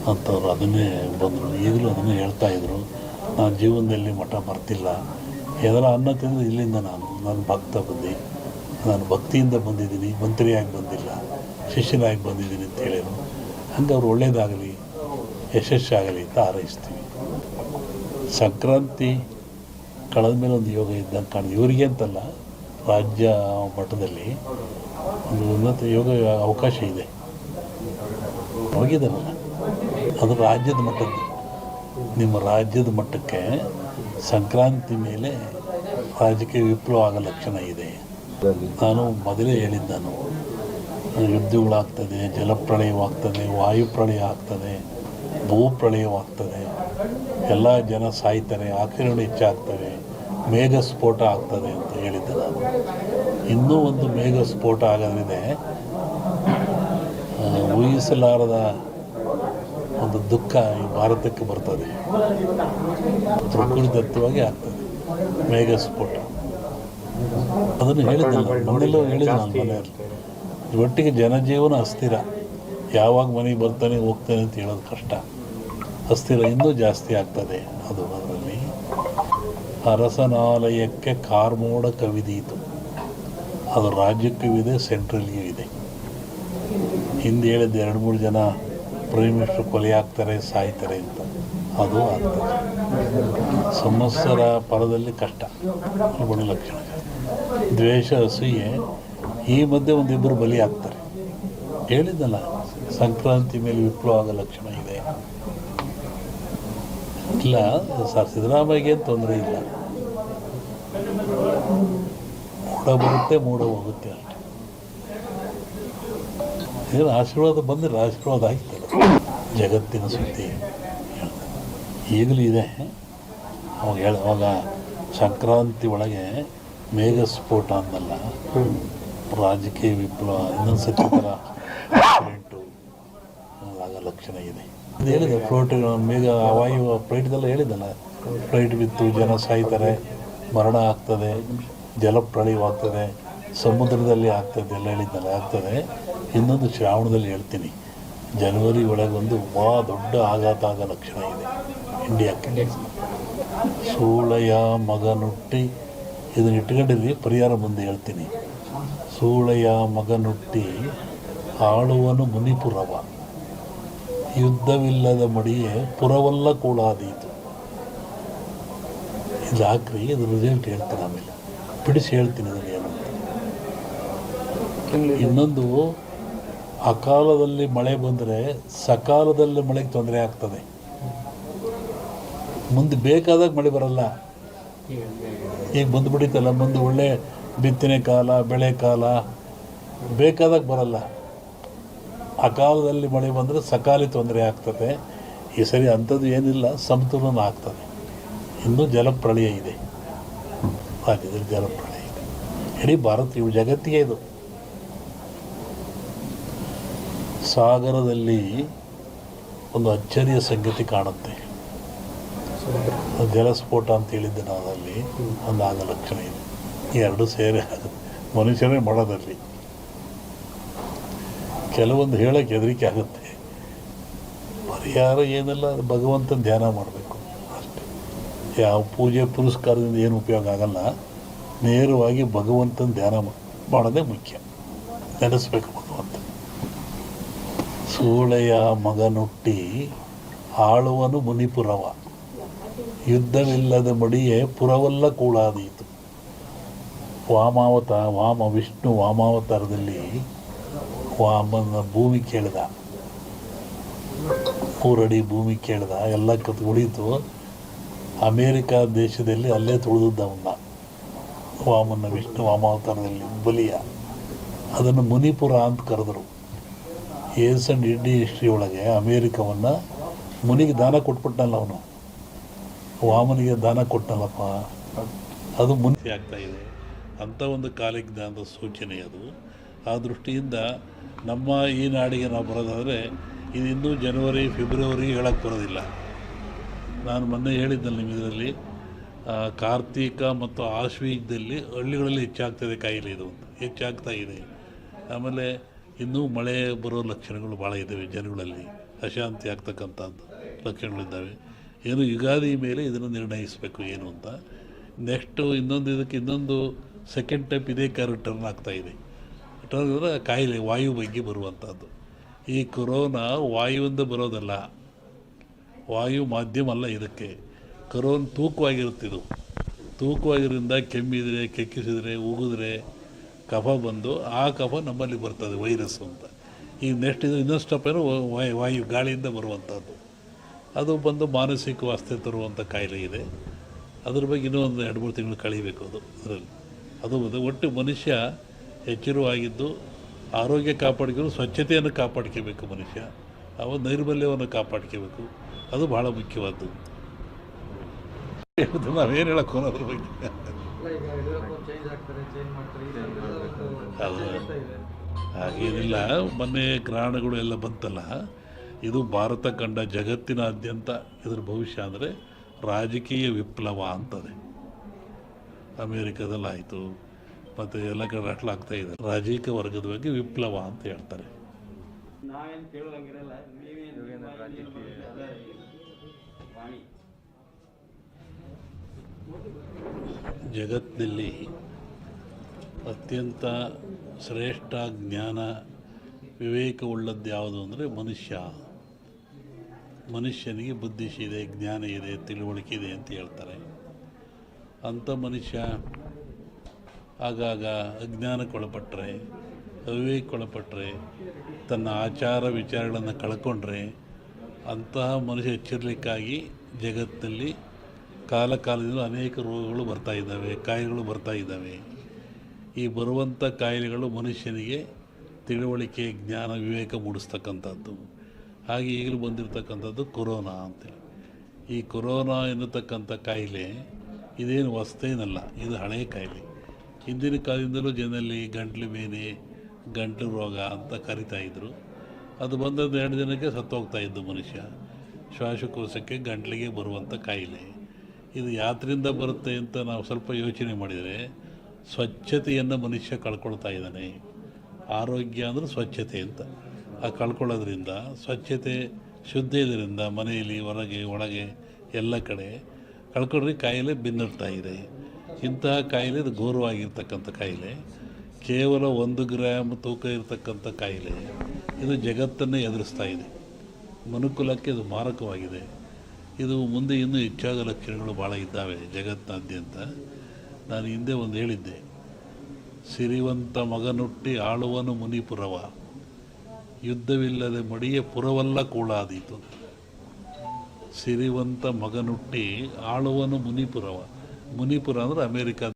ಅಂಥವ್ರು ಅದನ್ನೇ ಬಂದರು. ಈಗಲೂ ಅದನ್ನೇ ಹೇಳ್ತಾಯಿದ್ರು. ನಾನು ಜೀವನದಲ್ಲಿ ಮಠ ಮರ್ತಿಲ್ಲ. ಏನಾರ ಅನ್ನ ತಿಂದರೆ ಇಲ್ಲಿಂದ ನಾನು ಭಕ್ತ ಬಂದು ನಾನು ಭಕ್ತಿಯಿಂದ ಬಂದಿದ್ದೀನಿ, ಮಂತ್ರಿಯಾಗಿ ಬಂದಿಲ್ಲ, ಶಿಷ್ಯನಾಗಿ ಬಂದಿದ್ದೀನಿ ಅಂತ ಹೇಳಿದರು. ಹಂಗೆ ಅವ್ರು ಒಳ್ಳೆಯದಾಗಲಿ, ಯಶಸ್ಸಾಗಲಿ ಅಂತ ಹಾರೈಸ್ತೀವಿ. ಸಂಕ್ರಾಂತಿ ಕಳೆದ ಮೇಲೆ ಒಂದು ಯೋಗ ಇದ್ದಂಗೆ ಕಾಣಿದೆ. ಇವರಿಗೆ ಅಂತಲ್ಲ, ರಾಜ್ಯ ಮಟ್ಟದಲ್ಲಿ ಒಂದು ಉನ್ನತ ಯೋಗ ಅವಕಾಶ ಇದೆ. ಹೋಗಿದ್ದಾನಲ್ಲ, ಅದು ರಾಜ್ಯದ ಮಟ್ಟದ್ದು. ನಿಮ್ಮ ರಾಜ್ಯದ ಮಟ್ಟಕ್ಕೆ ಸಂಕ್ರಾಂತಿ ಮೇಲೆ ರಾಜಕೀಯ ವಿಪ್ಲವ ಆಗೋ ಲಕ್ಷಣ ಇದೆ. ನಾನು ಮೊದಲೇ ಹೇಳಿದ್ದು, ಯುದ್ಧಗಳಾಗ್ತದೆ, ಜಲಪ್ರಳಯವಾಗ್ತದೆ, ವಾಯುಪ್ರಳಯ ಆಗ್ತದೆ, ಭೂಪ್ರಳಯವಾಗ್ತದೆ, ಎಲ್ಲ ಜನ ಸಾಯ್ತಾರೆ, ಆಕ್ರಮಣ ಹೆಚ್ಚಾಗ್ತವೆ, ಮೇಘ ಸ್ಫೋಟ ಆಗ್ತದೆ ಅಂತ ಹೇಳಿದ್ದೆ ನಾನು. ಇನ್ನೂ ಒಂದು ಮೇಘ ಸ್ಫೋಟ ಆಗೋದ್ರಿದೆ. ಊಹಿಸಲಾರದ ಒಂದು ದುಃಖ ಈ ಭಾರತಕ್ಕೆ ಬರ್ತದೆ. ಪ್ರಕೃತಿದತ್ತವಾಗಿ ಆಗ್ತದೆ ಮೇಘ ಸ್ಫೋಟ. ಅದನ್ನು ಹೇಳಿದ್ದೆ ಮನೆಯಲ್ಲೂ ಹೇಳಿದ್ದೆ ನಾನು ಮನೆಯಲ್ಲಿ. ಒಟ್ಟಿಗೆ ಜನಜೀವನ ಅಸ್ಥಿರ. ಯಾವಾಗ ಮನೆಗೆ ಬರ್ತಾನೆ ಹೋಗ್ತಾನೆ ಅಂತ ಹೇಳೋದು ಕಷ್ಟ. ಅಸ್ಥಿರ ಇನ್ನೂ ಜಾಸ್ತಿ ಆಗ್ತದೆ. ಅದು ಅದರಲ್ಲಿ ಅರಸನಾಲಯಕ್ಕೆ ಕಾರ್ಮೋಡ ಕವಿದೀತು. ಅದು ರಾಜ್ಯಕ್ಕೂ ಇದೆ, ಸೆಂಟ್ರಲ್ಗೂ ಇದೆ. ಹಿಂದೆ ಹೇಳಿದ್ದು 2-3 ಜನ ಪ್ರೈಮ್ ಮಿನಿಸ್ಟರ್ ಕೊಲೆ ಆಗ್ತಾರೆ, ಸಾಯ್ತಾರೆ ಅಂತ. ಅದು ಆಗ್ತದೆ. ಸಂವತ್ಸರ ಪರದಲ್ಲಿ ಕಷ್ಟ, ಒಳ್ಳೆ ಲಕ್ಷಣ. ದ್ವೇಷ, ಅಸೂಯೆ ಈ ಮಧ್ಯೆ ಒಂದಿಬ್ಬರು ಬಲಿ ಆಗ್ತಾರೆ. ಹೇಳಿದ್ದಲ್ಲ, ಸಂಕ್ರಾಂತಿ ಮೇಲೆ ವಿಪ್ಲವ ಆಗೋ ಲಕ್ಷಣ ಇದೆ. ಇಲ್ಲ ಸರ್, ಸಿದ್ದರಾಮಯ್ಯಗೆ ತೊಂದರೆ ಇಲ್ಲ. ಮೂಡ ಬರುತ್ತೆ, ಮೂಡ ಹೋಗುತ್ತೆ ಅಷ್ಟೆ. ಏನು ಆಶೀರ್ವಾದ ಬಂದರೆ ಆಶೀರ್ವಾದ ಆಗ್ತದೆ. ಜಗತ್ತಿನ ಸುದ್ದಿ ಈಗಲೂ ಇದೆ. ಅವಾಗ ಸಂಕ್ರಾಂತಿ ಒಳಗೆ ಮೇಘ ಸ್ಫೋಟ ಅನ್ನಲ್ಲ, ರಾಜಕೀಯ ವಿಪ್ಲವ ಇನ್ನೊಂದು ಸತಿ ಥರ ಆಕ್ಸಿಡೆಂಟು ಆಗ ಲಕ್ಷಣ ಇದೆ. ಅದು ಹೇಳಿದೆ, ಫ್ಲೋಟ್ ಮೇಘ ವಾಯು ಫ್ಲೈಟ್ದೆಲ್ಲ ಹೇಳಿದ್ದಲ್ಲ, ಫ್ಲೈಟ್ ಬಿತ್ತು, ಜನ ಸಾಯ್ತಾರೆ, ಮರಣ ಆಗ್ತದೆ, ಜಲಪ್ರಳಯವಾಗ್ತದೆ, ಸಮುದ್ರದಲ್ಲಿ ಆಗ್ತದೆ ಎಲ್ಲ ಹೇಳಿದ್ದಲ್ಲ, ಆಗ್ತದೆ. ಇನ್ನೊಂದು ಶ್ರಾವಣದಲ್ಲಿ ಹೇಳ್ತೀನಿ, ಜನವರಿ ಒಳಗೊಂದು ದೊಡ್ಡ ಆಘಾತ ಆಗೋ ಲಕ್ಷಣ ಇದೆ ಇಂಡಿಯಾಕ್ಕೆ. ಸೂಳೆಯ ಮಗನುಟ್ಟಿ, ಇದನ್ನು ಇಟ್ಕೊಂಡಿದ್ವಿ, ಪರಿಹಾರ ಮುಂದೆ ಹೇಳ್ತೀನಿ. ಸೂಳೆಯ ಮಗನುಟ್ಟಿ ಆಳುವನು ಮುನಿಪುರವ, ಯುದ್ಧವಿಲ್ಲದ ಮಡಿಯೇ ಪುರವಲ್ಲ ಕೂಡಾದೀತು. ಇದು ಹಾಕ್ರಿ, ಇದು ರಿಸಲ್ಟ್ ಹೇಳ್ತೀನಿ, ಆಮೇಲೆ ಬಿಡಿಸಿ ಹೇಳ್ತೀನಿ ಅದನ್ನು ಏನು ಅಂತ. ಇನ್ನೊಂದು, ಅಕಾಲದಲ್ಲಿ ಮಳೆ ಬಂದರೆ ಸಕಾಲದಲ್ಲಿ ಮಳೆಗೆ ತೊಂದರೆ ಆಗ್ತದೆ. ಮುಂದೆ ಬೇಕಾದಾಗ ಮಳೆ ಬರಲ್ಲ. ಈಗ ಬಂದುಬಿಡಿತಲ್ಲ, ಮುಂದೆ ಒಳ್ಳೆ ಬಿತ್ತನೆ ಕಾಲ, ಬೆಳೆ ಕಾಲ, ಬೇಕಾದಾಗ ಬರಲ್ಲ. ಅಕಾಲದಲ್ಲಿ ಮಳೆ ಬಂದರೆ ಸಕಾಲಿ ತೊಂದರೆ ಆಗ್ತದೆ. ಈ ಸರಿ ಅಂಥದ್ದು ಏನಿಲ್ಲ, ಸಮತೋಲನ ಆಗ್ತದೆ. ಇನ್ನೂ ಜಲಪ್ರಳಯ ಇದೆ, ರಾಜ್ಯದಲ್ಲಿ ಜಲಪ್ರಳಯ ಇದೆ. ಇಡೀ ಭಾರತ, ಇವು ಜಗತ್ತಿಗೆ ಇದು. ಸಾಗರದಲ್ಲಿ ಒಂದು ಅಚ್ಚರಿಯ ಸಂಗತಿ ಕಾಣುತ್ತೆ. ಜಲಸ್ಫೋಟ ಅಂತ ಹೇಳಿದ್ದೆ ನಾನು, ಅಲ್ಲಿ ಒಂದು ಆಗ ಲಕ್ಷಣ ಇದೆ. ಈ ಎರಡು ಸೇರಿ ಆಗುತ್ತೆ, ಮನುಷ್ಯರೇ ಮಾಡೋದಲ್ಲಿ. ಕೆಲವೊಂದು ಹೇಳೋಕ್ಕೆ ಹೆದರಿಕೆ ಆಗುತ್ತೆ. ಪರಿಹಾರ ಏನೆಲ್ಲ, ಭಗವಂತನ ಧ್ಯಾನ ಮಾಡಬೇಕು ಅಷ್ಟೇ. ಯಾವ ಪೂಜೆ ಪುರಸ್ಕಾರದಿಂದ ಏನು ಉಪಯೋಗ ಆಗಲ್ಲ. ನೇರವಾಗಿ ಭಗವಂತನ ಧ್ಯಾನ ಮಾಡೋದೇ ಮುಖ್ಯ. ನೆನೆಸ್ಬೇಕು ಭಗವಂತ. ಸೂಳೆಯ ಮಗನುಟ್ಟಿ ಆಳುವನು ಮುನಿಪುರವ, ಯುದ್ಧವಿಲ್ಲದ ಮಡಿಯೇ ಪುರವಲ್ಲ ಕೂಡಾದೀತು. ವಿಷ್ಣು ವಾಮಾವತಾರದಲ್ಲಿ ವಾಮನ ಭೂಮಿ ಕೇಳಿದ, 3 ಅಡಿ ಭೂಮಿ ಕೇಳಿದ, ಎಲ್ಲ ಉಳಿತು. ಅಮೇರಿಕಾ ದೇಶದಲ್ಲಿ ಅಲ್ಲೇ ತುಳಿದವನ್ನ ವಿಷ್ಣು ವಾಮಾವತಾರದಲ್ಲಿ ಬಲಿಯ. ಅದನ್ನು ಮುನಿಪುರ ಅಂತ ಕರೆದರು. ಏನ್ಸಂಡ್ ಇಂಡಿ ಹಿಸ್ಟ್ರಿ ಒಳಗೆ ಅಮೇರಿಕವನ್ನು ಮುನಿಗೆ ದಾನ ಕೊಟ್ಬಿಟ್ಟನಲ್ಲ ಅವನು, ವಾಮನಿಗೆ ದಾನ ಕೊಟ್ಟನಲ್ಲಪ್ಪ, ಅದು ಮುನಿ ಆಗ್ತಾಯಿದೆ. ಅಂಥ ಒಂದು ಕಾಲಿಕ ದಾನದ ಸೂಚನೆ ಅದು. ಆ ದೃಷ್ಟಿಯಿಂದ ನಮ್ಮ ಈ ನಾಡಿಗೆ ನಾವು ಬರೋದಾದರೆ ಇದು ಇನ್ನೂ ಜನವರಿ ಫೆಬ್ರವರಿಗೆ ಹೇಳಕ್ಕೆ ಬರೋದಿಲ್ಲ. ನಾನು ಮೊನ್ನೆ ಹೇಳಿದ್ದಲ್ಲ ನಿಮ್ಮ ಇದರಲ್ಲಿ, ಕಾರ್ತೀಕ ಮತ್ತು ಆಶ್ವೀಜದಲ್ಲಿ ಹಳ್ಳಿಗಳಲ್ಲಿ ಹೆಚ್ಚಾಗ್ತದೆ ಕಾಯಿಲೆ, ಇದು ಹೆಚ್ಚಾಗ್ತಾ ಇದೆ. ಆಮೇಲೆ ಇನ್ನೂ ಮಳೆ ಬರೋ ಲಕ್ಷಣಗಳು ಭಾಳ ಇದ್ದಾವೆ ಜನಗಳಲ್ಲಿ. ಅಶಾಂತಿ ಆಗ್ತಕ್ಕಂಥದ್ದು ಲಕ್ಷಣಗಳಿದ್ದಾವೆ. ಏನು ಯುಗಾದಿ ಮೇಲೆ ಇದನ್ನು ನಿರ್ಣಯಿಸಬೇಕು ಏನು ಅಂತ. ನೆಕ್ಸ್ಟು ಇನ್ನೊಂದು ಸೆಕೆಂಡ್ ಟೈಪ್ ಇದೇ ಟರ್ನ್ ಆಗ್ತಾಯಿದೆ. ಟರ್ನ್ ಅಂದರೆ ಕಾಯಿಲೆ ವಾಯು ಬಗ್ಗೆ ಬರುವಂಥದ್ದು. ಈ ಕೊರೋನಾ ವಾಯುವಿಂದ ಬರೋದಲ್ಲ, ವಾಯು ಮಾಧ್ಯಮ ಅಲ್ಲ ಇದಕ್ಕೆ. ಕೊರೋನಾ ತೂಕವಾಗಿರುತ್ತಿದ್ದು, ತೂಕವಾಗಿರೋದ್ರಿಂದ ಕೆಮ್ಮಿದರೆ, ಕೆಕ್ಕಿಸಿದರೆ, ಉಗಿದ್ರೆ ಕಫ ಬಂದು ಆ ಕಫ ನಮ್ಮಲ್ಲಿ ಬರ್ತದೆ ವೈರಸ್ಸು ಅಂತ. ಈಗ ನೆಕ್ಸ್ಟ್ ಇನ್ನೊಂದು ಸ್ಟೆಪ್ ಏನು, ವಾಯು ಗಾಳಿಯಿಂದ ಬರುವಂಥದ್ದು. ಅದು ಬಂದು ಮಾನಸಿಕ ವಾಸ್ತೆ ತರುವಂಥ ಕಾಯಿಲೆ ಇದೆ. ಅದ್ರ ಬಗ್ಗೆ ಇನ್ನೂ ಒಂದು 2-3 ತಿಂಗಳು ಕಳೀಬೇಕು ಅದರಲ್ಲಿ. ಅದು ಒಟ್ಟು ಮನುಷ್ಯ ಎಚ್ಚರವಾಗಿದ್ದು ಆರೋಗ್ಯ ಕಾಪಾಡ್ಕೊಂಡು ಸ್ವಚ್ಛತೆಯನ್ನು ಕಾಪಾಡ್ಕೋಬೇಕು ಮನುಷ್ಯ. ನೈರ್ಮಲ್ಯವನ್ನು ಕಾಪಾಡ್ಕೋಬೇಕು. ಅದು ಭಾಳ ಮುಖ್ಯವಾದ್ದು. ನಾವೇನು ಹೇಳಕ್ಕೆ ಅದ್ರ ಬಗ್ಗೆ ಅದು ಹಾಗೇನಿಲ್ಲ. ಮೊನ್ನೆ ಗ್ರಹಣಗಳು ಎಲ್ಲ ಬಂತಲ್ಲ, ಇದು ಭಾರತ ಕಂಡ ಜಗತ್ತಿನಾದ್ಯಂತ ಇದರ ಭವಿಷ್ಯ ಅಂದರೆ ರಾಜಕೀಯ ವಿಪ್ಲವ ಅಂತದೆ. ಅಮೇರಿಕಾದಲ್ಲಾಯಿತು, ಮತ್ತು ಎಲ್ಲ ಕಡೆ ರಟ್ಲಾಗ್ತಾ ಇದೆ. ರಾಜಕೀಯ ವರ್ಗದ ಬಗ್ಗೆ ವಿಪ್ಲವ ಅಂತ ಹೇಳ್ತಾರೆ. ಜಗತ್ತಿನಲ್ಲಿ ಅತ್ಯಂತ ಶ್ರೇಷ್ಠ ಜ್ಞಾನ ವಿವೇಕವುಳ್ಳದ್ದು ಯಾವುದು ಅಂದರೆ ಮನುಷ್ಯನಿಗೆ ಬುದ್ಧಿಶಿ ಇದೆ, ಜ್ಞಾನ ಇದೆ, ತಿಳುವಳಿಕೆ ಇದೆ ಅಂತ ಹೇಳ್ತಾರೆ. ಅಂಥ ಮನುಷ್ಯ ಆಗಾಗ ಅಜ್ಞಾನಕ್ಕೊಳಪಟ್ಟರೆ, ಅವಿವೇಕಕ್ಕೊಳಪಟ್ಟರೆ, ತನ್ನ ಆಚಾರ ವಿಚಾರಗಳನ್ನು ಕಳ್ಕೊಂಡ್ರೆ ಅಂತಹ ಮನುಷ್ಯ ಎಚ್ಚರಿಕೆಗಾಗಿ ಜಗತ್ತಿನಲ್ಲಿ ಕಾಲದಿಂದ ಅನೇಕ ರೋಗಗಳು ಬರ್ತಾಯಿದ್ದಾವೆ, ಕಾಯಿಲೆಗಳು ಬರ್ತಾಯಿದ್ದಾವೆ. ಈ ಬರುವಂಥ ಕಾಯಿಲೆಗಳು ಮನುಷ್ಯನಿಗೆ ತಿಳುವಳಿಕೆ, ಜ್ಞಾನ, ವಿವೇಕ ಮೂಡಿಸ್ತಕ್ಕಂಥದ್ದು. ಹಾಗೆ ಈಗಲೂ ಬಂದಿರತಕ್ಕಂಥದ್ದು ಕೊರೋನಾ ಅಂತೇಳಿ. ಈ ಕೊರೋನಾ ಎನ್ನತಕ್ಕಂಥ ಕಾಯಿಲೆ ಇದೇನು ಹೊಸ್ತೇನಲ್ಲ, ಇದು ಹಳೆಯ ಕಾಯಿಲೆ. ಹಿಂದಿನ ಕಾಲದಿಂದಲೂ ಜನರಲ್ಲಿ ಗಂಟ್ಲು ಬೇನೆ, ಗಂಟಲು ರೋಗ ಅಂತ ಕರಿತಾಯಿದ್ರು. ಅದು ಬಂದದ್ದು 2 ದಿನಕ್ಕೆ ಸತ್ತೋಗ್ತಾಯಿದ್ದು ಮನುಷ್ಯ. ಶ್ವಾಸಕೋಶಕ್ಕೆ, ಗಂಟ್ಲಿಗೆ ಬರುವಂಥ ಕಾಯಿಲೆ. ಇದು ಯಾತ್ರಿಂದ ಬರುತ್ತೆ ಅಂತ ನಾವು ಸ್ವಲ್ಪ ಯೋಚನೆ ಮಾಡಿದರೆ, ಸ್ವಚ್ಛತೆಯನ್ನು ಮನುಷ್ಯ ಕಳ್ಕೊಳ್ತಾ ಇದ್ದಾನೆ. ಆರೋಗ್ಯ ಅಂದರೆ ಸ್ವಚ್ಛತೆ ಅಂತ. ಆ ಕಳ್ಕೊಳ್ಳೋದ್ರಿಂದ, ಸ್ವಚ್ಛತೆ ಶುದ್ಧ ಇದರಿಂದ ಮನೆಯಲ್ಲಿ, ಹೊರಗೆ, ಒಳಗೆ ಎಲ್ಲ ಕಡೆ ಕಳ್ಕೊಂಡ್ರೆ ಕಾಯಿಲೆ ಬೆನ್ನಿರ್ತಾ ಇದೆ. ಇಂತಹ ಕಾಯಿಲೆ ಇದು ಘೋರವಾಗಿರ್ತಕ್ಕಂಥ ಕಾಯಿಲೆ. ಕೇವಲ 1 ಗ್ರಾಮ್ ತೂಕ ಇರತಕ್ಕಂಥ ಕಾಯಿಲೆ ಇದು ಜಗತ್ತನ್ನೇ ಎದುರಿಸ್ತಾ ಇದೆ. ಮನುಕುಲಕ್ಕೆ ಇದು ಮಾರಕವಾಗಿದೆ. ಇದು ಮುಂದೆ ಇನ್ನೂ ಹೆಚ್ಚಾದ ಲಕ್ಷಣಗಳು ಭಾಳ ಇದ್ದಾವೆ ಜಗತ್ತಿನಾದ್ಯಂತ. ನಾನು ಹಿಂದೆ ಒಂದು ಹೇಳಿದ್ದೆ, ಸಿರಿವಂತ ಮಗನುಟ್ಟಿ ಆಳುವನು ಮುನಿಪುರವ, ಯುದ್ಧವಿಲ್ಲದೆ ಮಡಿಯ ಪುರವಲ್ಲ ಕೂಳಾದೀತು. ಸಿರಿವಂತ ಮಗನುಟ್ಟಿ ಆಳುವನು ಮುನಿಪುರವ. ಮುನಿಪುರ ಅಂದರೆ ಅಮೇರಿಕಾ